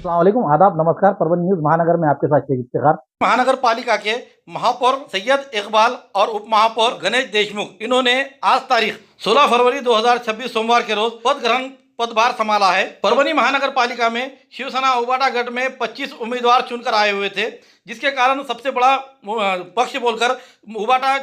अस्सलाम वालेकुम, आदाब, नमस्कार। परभनी न्यूज महानगर में आपके साथ शेख इफ्तिखार। महानगर पालिका के महापौर सैयद इकबाल और उप महापौर गणेश देशमुख इन्होंने आज तारीख 16 फरवरी 2026 सोमवार के रोज पदभार संभाला है। परभनी महानगर पालिका में शिवसेना उबाटा गढ़ में 25 उम्मीदवार चुनकर आए हुए थे, जिसके कारण सबसे बड़ा पक्ष बोलकर उबाटा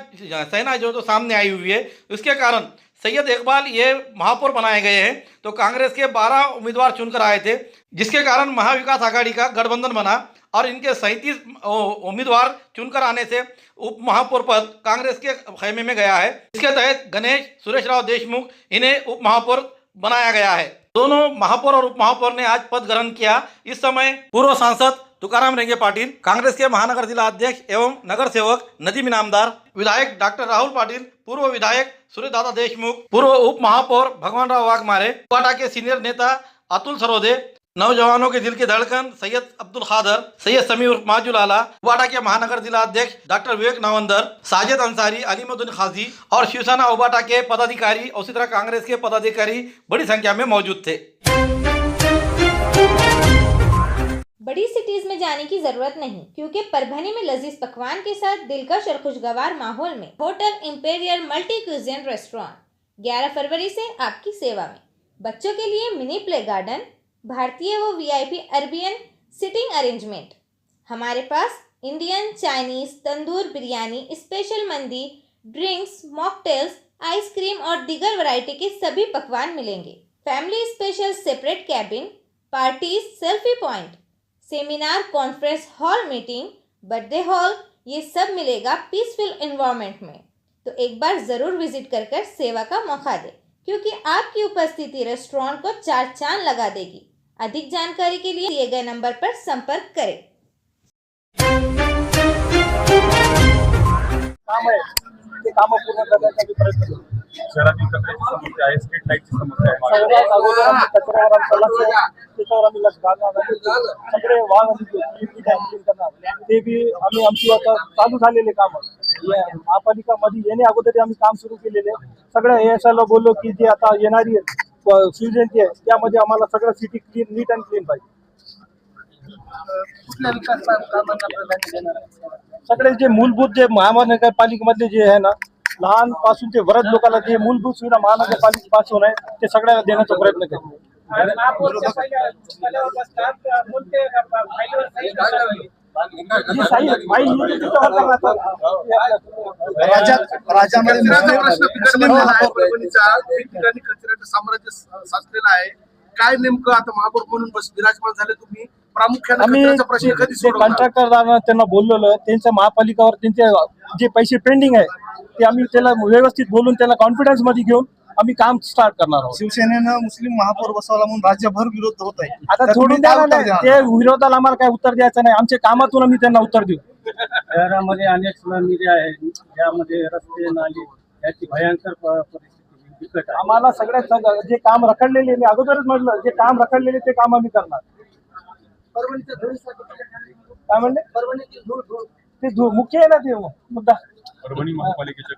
सेना जो तो सामने आई हुई है। इसके कारण सैयद इकबाल ये महापौर बनाए गए हैं, तो कांग्रेस के 12 उम्मीदवार चुनकर आए थे, जिसके कारण महाविकास आघाड़ी का गठबंधन बना और इनके 37 उम्मीदवार चुनकर आने से उप महापौर पद कांग्रेस के खेमे में गया है। इसके तहत गणेश सुरेशराव देशमुख इन्हें उप महापौर बनाया गया है। दोनों महापौर और उप महापौर ने आज पद ग्रहण किया। इस समय पूर्व सांसद तुकाराम रेंगे पाटिल, कांग्रेस के महानगर जिला अध्यक्ष एवं नगर सेवक नदीम इनामदार, विधायक डॉक्टर राहुल पाटिल, पूर्व विधायक सूर्यदादा देशमुख, पूर्व उप महापौर भगवानराव वाघमारे, उबाटा के सीनियर नेता अतुल सरोदे, नौजवानों के दिल की धड़कन सैयद अब्दुल खादर, सैयद समीर माजुल आला, उबाटा के महानगर जिला अध्यक्ष डॉक्टर विवेक नावंदर, साजिद अंसारी, अलीमुद्दीन खाजी और शिवसेना उबाटा के पदाधिकारी और इसी तरह कांग्रेस के पदाधिकारी बड़ी संख्या में मौजूद थे। बड़ी सिटीज में जाने की जरूरत नहीं, क्योंकि परभनी में लजीज पकवान के साथ दिलकश और खुशगवार माहौल में hotel imperial multi cuisine restaurant 11 फरवरी से आपकी सेवा में। बच्चों के लिए मिनी प्ले गार्डन, भारतीय व वीआईपी अरेबियन सिटिंग अरेंजमेंट। हमारे pass Indian, Chinese, tandoor biryani, special मंदी, ड्रिंक्स, मॉकटेल्स, आइसक्रीम और दीगर वैरायटी के सभी पकवान मिलेंगे। Family special separate cabin, parties, selfie point, seminar, conference hall, meeting, birthday hall, ये सब मिलेगा पीसफुल एनवायरनमेंट में। तो एक बार ज़रूर विजिट कर सेवा का मौका दें, क्योंकि आपकी उपस्थिति रेस्टोरेंट को 4 चांद लगा देगी। अधिक जानकारी के लिए दिए गए नंबर पर संपर्क करें। कामं पूर्ण करण्यासाठी प्रयत्न करू। शहरातील कचऱ्याची समस्या आहे, स्ट्रीट लाईटची समस्या आहे, सगळ्यात अगोदर आम्ही कचऱ्यावर आमचं लक्ष त्याच्यावर आम्ही लक्ष घालणार आणि सगळे वाहन क्लीन करणार। ते बी आमची आता चालू झालेले काम महापालिकामध्ये येणे अगोदर आम्ही काम सुरू केलेले। सगळ्या एएसआयला बोललो की जे आता येणारी शिवजयंती आहे त्यामध्ये आम्हाला सगळं city clean, neat and clean पाहिजे। कुठल्या विकास कामांना प्राधान्य देणार आहे? सगळे जे मूलभूत जे महानगरपालिकेमधले जे आहे ना, लहान पासून ते वृद्ध लोकांना जे मूलभूत सुविधा महानगरपालिकेपासून आहे ते सगळ्याला देण्याचा प्रयत्न करू। साम्राज्य साचलेलं आहे, काय नेमकं आता महापौर म्हणून विराजमान झाले तुम्ही, प्रामुख्याने प्रश्न कधी सोडवणार? कॉन्ट्रॅक्टरदारांना त्यांना बोलवलं, त्यांच्या महापालिकावर त्यांचे जे पैसे पेंडिंग आहे ते आम्ही त्याला व्यवस्थित बोलून त्याला कॉन्फिडन्स मध्ये घेऊन आम्ही काम स्टार्ट करणार आहोत। शिवसेनेनं मुस्लिम महापौर बसवला म्हणून राज्यभर विरोध होत आहे। आता सोडून द्यायला नाही, ते विरोधाला आम्हाला काय उत्तर द्यायचं नाही, आमच्या कामातून आम्ही त्यांना उत्तर देऊ। शहरामध्ये अनेक स्लम आहे, यामध्ये रस्ते, नाली याची भयंकर परिस्थिती बिकट आहे। आम्हाला सगळ्यात जे काम रखडलेले, मी अगोदरच म्हटलं, जे काम रखडलेले ते काम आम्ही करणार। काय म्हणले? ते मुख्य आहे ना ते मुद्दा। परभणी महापालिकेच्या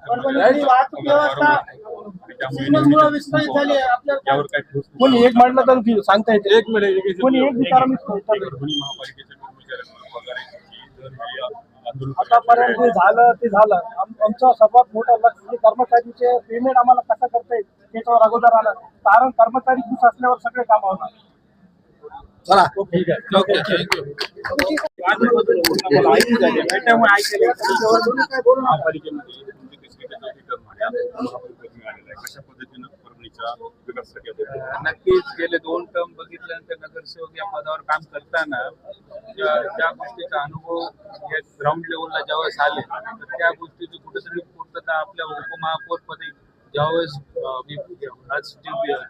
कोणी एक म्हटलं तर सांगता येते, एक मिनिट कोणी एक विचार परभणी महापालिकेच्या कर्मचाऱ्यांना आतापर्यंत जे झालं ते झालं। आमचा सर्वात मोठा लक्ष कर्मचारीचे पेमेंट आम्हाला कसं करता येईल त्याच्यावर अगोदर आलं, कारण कर्मचारी खुश असल्यावर सगळे काम होणार। चला ठीक आहे, ओके, थँक्यू। कशा पद्धतीनं परभणीच्या विकासासाठी नक्कीच गेले 2 टर्म बघितल्यानंतर नगरसेवक या पदावर काम करताना ज्या गोष्टीचा अनुभव या ग्राउंड लेवलला ज्यावेळेस आले तर त्या गोष्टीची कुठेतरी पूर्तता आपल्या उपमहापौर पदी ज्यावेळेस आज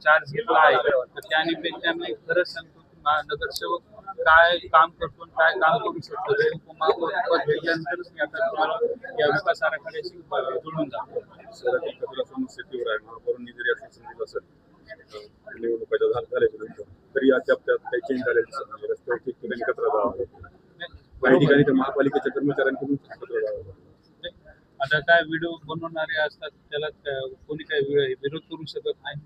चार्ज घेतला आहे तर त्यानिमित्त मी खरंच सांगतो नगरसेवक काय काम करतो, काय काम करू शकतो, हे उपमहापौर पद घेतल्यानंतरच मी आता तुम्हाला या विकास आराखड्याशी जोडून जातो। शहरातील कचरा समस्या तीव्र आहे। महापौरांनी जरी असं संधी असेल निवडणुकाच्या झाल्याच्यानंतर तरी अद्याप त्यात काही चेंज झालेलं दिसत नाही। रस्त्यावर ठिकठिकाणी कचरा जावा, काही ठिकाणी तर महापालिकेच्या कर्मचाऱ्यांकडून कचरा जावा। आता काय व्हिडिओ बनवणारे असतात त्याला कोणी काही विरोध करू शकत नाही,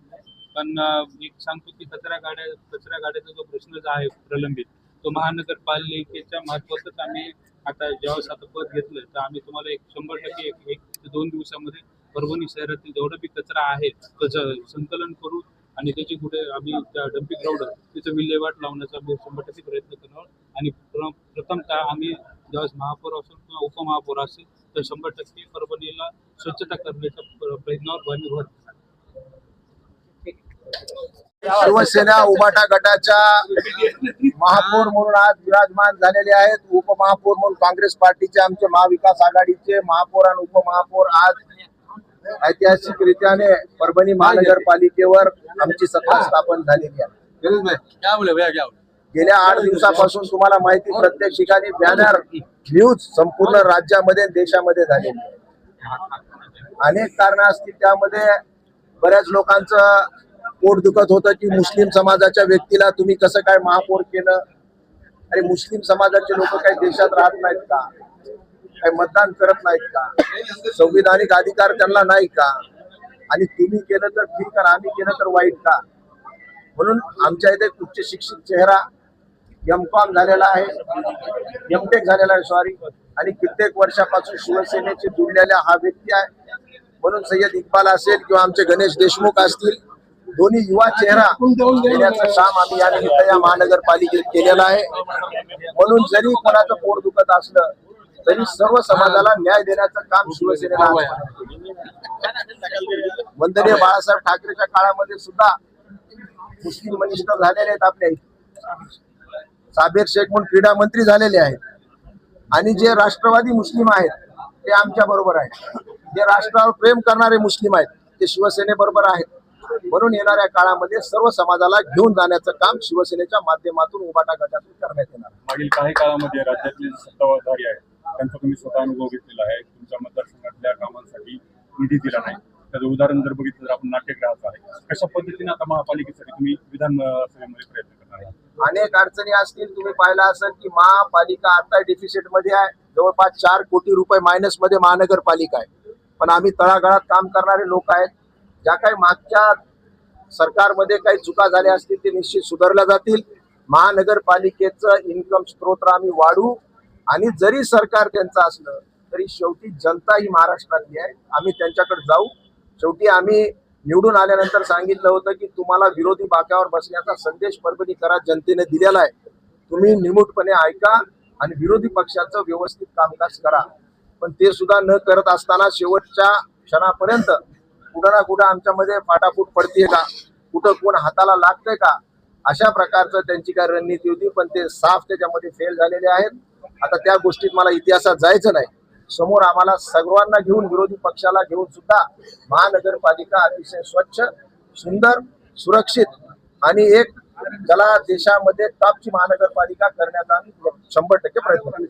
पण मी सांगतो की कचरा गाड्याचा जो प्रश्न जो आहे प्रलंबित तो महानगरपालिकेच्या मार्फतच आम्ही आता ज्यावेळेस आता पद घेतलं तर आम्ही तुम्हाला 100% एक ते 2 दिवसामध्ये परभणी शहरातील जेवढा बी कचरा आहे त्याचं संकलन करू आणि त्याची कुठे आम्ही त्या डम्पिंग ग्राउंड तिथं विल्हेवाट लावण्याचा आम्ही 100% प्रयत्न करणार आणि प्रथमतः आम्ही ज्यावेळेस महापौर असेल किंवा उपमहापौर असेल तर 100% परभणीला स्वच्छता करण्याच्या प्रयत्नावर आम्ही भर देणार. शिवसेना उबाटा गटाच्या महापौर म्हणून आज विराजमान झालेले आहेत. उपमहापौर म्हणून काँग्रेस पार्टीचे आमचे महाविकास आघाडीचे महापौर आणि उपमहापौर आज ऐतिहासिकरित्याने परभणी महानगरपालिकेवर आमची सत्ता स्थापन झालेली आहे. गेल्या 8 दिवसापासून तुम्हाला माहिती प्रत्येक ठिकाणी बॅनर न्यूज संपूर्ण राज्यामध्ये देशामध्ये झालेली आहे. अनेक कारण असतील त्यामध्ये बऱ्याच लोकांचं पोट दुखत होतं की मुस्लिम समाजाच्या व्यक्तीला तुम्ही कसं काय महापौर केलं. अरे मुस्लिम समाजाचे लोक काही देशात राहत नाहीत का, काही मतदान करत नाहीत का, संविधानिक अधिकार त्यांना नाही का, आणि तुम्ही केलं तर ठीक आणि आम्ही केलं तर वाईट का. म्हणून आमच्या इथे उच्च शिक्षित चेहरा M.Com झालेला आहे, M.Tech झालेला आहे सॉरी, आणि कित्येक वर्षापासून शिवसेनेचे जुळलेला हा व्यक्ती आहे. म्हणून सय्यद इक्बाल असेल किंवा आमचे गणेश देशमुख असतील, दोन्ही युवा चेहरा देण्याचं काम आम्ही या निमित्त या महानगरपालिकेत केलेलं आहे. म्हणून जरी कोणाचं पोट दुखत असलं तरी सर्व समाजाला न्याय देण्याचं काम शिवसेनेला वंदनीय बाळासाहेब ठाकरेच्या काळामध्ये सुद्धा मुस्लिम मिनिस्टर झालेले आहेत आपल्या इथे. साबेर शेख म्हणून क्रीडा मंत्री झालेले आहेत. आणि जे राष्ट्रवादी मुस्लिम आहेत ते आमच्या बरोबर आहेत. जे राष्ट्रावर प्रेम करणारे मुस्लिम आहेत ते शिवसेनेबरोबर आहेत. म्हणून येणाऱ्या काळामध्ये सर्व समाजाला घेऊन जाण्याचं काम शिवसेनेच्या माध्यमातून उबाटा गटातून करण्यात येणार. मागील काही काळामध्ये राज्यातले सत्ताधारी आहेत त्यांचा तुम्ही स्वतः अनुभव घेतलेला आहे. तुमच्या मतदारसंघातल्या कामांसाठी निधी दिला नाही. त्याचं उदाहरण जर बघितलं तर आपण नाट्यगृहाचं आहे. कशा पद्धतीने आता महापालिकेसाठी तुम्ही विधानसभेमध्ये प्रयत्न करणार आहात? अनेक अडचणी असतील. तुम्ही पाहिलं असेल की महापालिका आता डिफिसिट मध्ये आहे. जवळपास 4 कोटी रुपये मायनस मध्ये महानगरपालिका आहे. पण आम्ही तळागाळात काम करणारे लोक आहेत. ज्या काही मागच्या सरकारमध्ये काही चुका झाल्या असतील ते निश्चित सुधारल्या जातील. महानगरपालिकेचं इन्कम स्त्रोत आम्ही वाढवू. आणि जरी सरकार त्यांचं असलं तरी शेवटी जनता ही महाराष्ट्रातली आहे. आम्ही त्यांच्याकडे जाऊ. शेवटी आम्ही निवडून आल्यानंतर सांगितलं होतं की तुम्हाला विरोधी बाकावर बसण्याचा संदेश परभणीकरात जनतेने दिलेला आहे. तुम्ही निमूटपणे ऐका आणि विरोधी पक्षाचं व्यवस्थित कामकाज करा. पण ते सुद्धा न करत असताना शेवटच्या क्षणापर्यंत कुठं ना कुठं आमच्यामध्ये फाटाफूट पडतीये का, कुठं कोण हाताला लागतंय का, अशा प्रकारचं त्यांची काय रणनीती होती. पण ते साफ त्याच्यामध्ये फेल झालेले आहेत. आता त्या गोष्टीत मला इतिहासात जायचं नाही. समोर आम्हाला सर्वांना घेऊन विरोधी पक्षाला घेऊन सुद्धा महानगरपालिका अतिशय स्वच्छ, सुंदर, सुरक्षित आणि एक ज्याला देशामध्ये टॉपची महानगरपालिका करण्याचा आम्ही 100% प्रयत्न करू.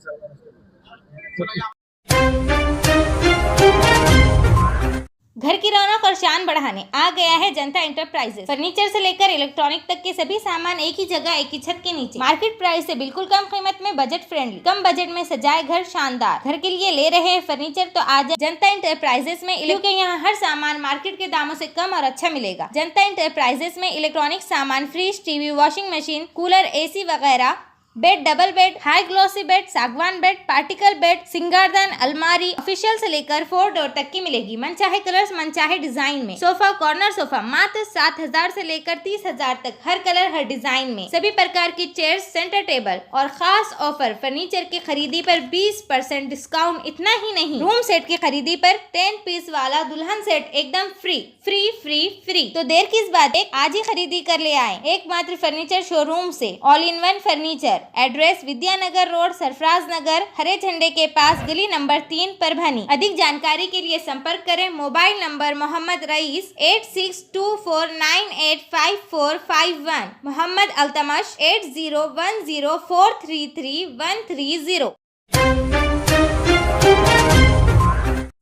घर की रौनक और शान बढ़ाने आ गया है जनता इंटरप्राइजेस। फर्नीचर से लेकर इलेक्ट्रॉनिक तक के सभी सामान एक ही जगह, एक ही छत के नीचे। मार्केट प्राइस से बिल्कुल कम कीमत में, बजट फ्रेंडली। कम बजट में सजाए घर शानदार। घर के लिए ले रहे हैं फर्नीचर तो आज जनता इंटरप्राइजेस में, क्योंकि यहाँ हर सामान मार्केट के दामों से कम और अच्छा मिलेगा। जनता इंटरप्राइजेस में इलेक्ट्रॉनिक सामान, fridge, TV, washing machine, cooler, AC वगैरह, बेड, डबल बेड, हाई ग्लॉसी बेड, सागवान बेड, पार्टिकल बेड, सिंगारदान, अलमारी, ऑफिशियल से लेकर 4 डोर तक की मिलेगी। मनचाहे कलर्स, मनचाहे डिजाइन में। सोफा, कॉर्नर सोफा मात्र 7,000 से लेकर 30,000 तक, हर कलर हर डिजाइन में। सभी प्रकार की चेयर्स, सेंटर टेबल और खास ऑफर, फर्नीचर की खरीदी पर 20% डिस्काउंट। इतना ही नहीं, रूम सेट की खरीदी पर 10 पीस वाला दुल्हन सेट एकदम फ्री फ्री फ्री फ्री। तो देर किस बात, एक आज ही खरीदी कर ले आए एकमात्र फर्नीचर शोरूम से। All in one furniture. Address Vidyanagar road, Sarfaraz Nagar, हरे झंडे के पास, गली नंबर 3, परभनी। अधिक जानकारी के लिए संपर्क करें। मोबाइल नंबर मोहम्मद रईस 8624985451, मोहम्मद अल्तमश 8010433130।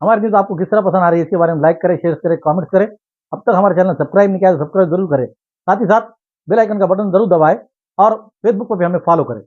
हमारी न्यूज़ आपको किस तरह पसंद आ रही है इसके बारे में लाइक करें, शेयर करें, कमेंट्स करें। अब तक हमारे चैनल सब्सक्राइब नहीं किया तो सब्सक्राइब जरूर करें। साथ ही साथ बेल आइकन का बटन जरूर दबाएं और फेसबुक पर भी हमें फॉलो करें।